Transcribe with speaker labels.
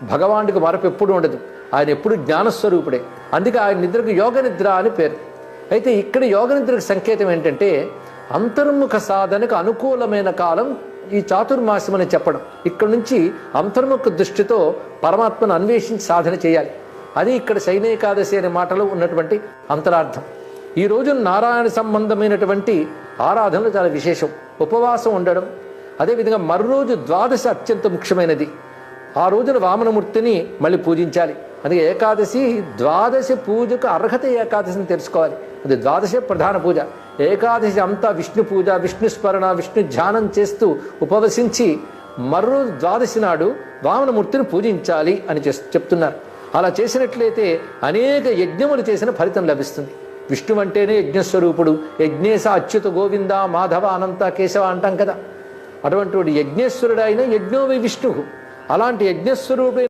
Speaker 1: భగవానుడికి మరపు ఎప్పుడు ఉండదు. ఆయన ఎప్పుడు జ్ఞానస్వరూపుడే. అందుకే ఆయన నిద్రకు యోగ నిద్ర అని పేరు. అయితే ఇక్కడ యోగ నిద్రకు సంకేతం ఏంటంటే అంతర్ముఖ సాధనకు అనుకూలమైన కాలం ఈ చాతుర్మాసం అని చెప్పడం. ఇక్కడ నుంచి అంతర్ముఖ దృష్టితో పరమాత్మను అన్వేషించి సాధన చేయాలి. అది ఇక్కడ శయనేకాదశి అనే మాటలో ఉన్నటువంటి అంతరార్థం. ఈ రోజు నారాయణ సంబంధమైనటువంటి ఆరాధనలు చాలా విశేషం. ఉపవాసం ఉండడం, అదేవిధంగా మరోజు ద్వాదశి అత్యంత ముఖ్యమైనది. ఆ రోజున వామనమూర్తిని మళ్ళీ పూజించాలి. అందుకే ఏకాదశి ద్వాదశి పూజకు అర్హత ఏకాదశిని తెలుసుకోవాలి. అది ద్వాదశి ప్రధాన పూజ. ఏకాదశి అంతా విష్ణు పూజ, విష్ణు స్మరణ, విష్ణు ధ్యానం చేస్తూ ఉపవసించి మరో ద్వాదశి నాడు వామనమూర్తిని పూజించాలి అని చెప్తున్నారు. అలా చేసినట్లయితే అనేక యజ్ఞములు చేసిన ఫలితం లభిస్తుంది. విష్ణు అంటేనే యజ్ఞస్వరూపుడు. యజ్ఞేశ అచ్యుత గోవింద మాధవ అనంత కేశవ అంటాం కదా. అటువంటి యజ్ఞేశ్వరుడు అయిన యజ్ఞోవి విష్ణు. అలాంటి యజ్ఞస్వరూపుడు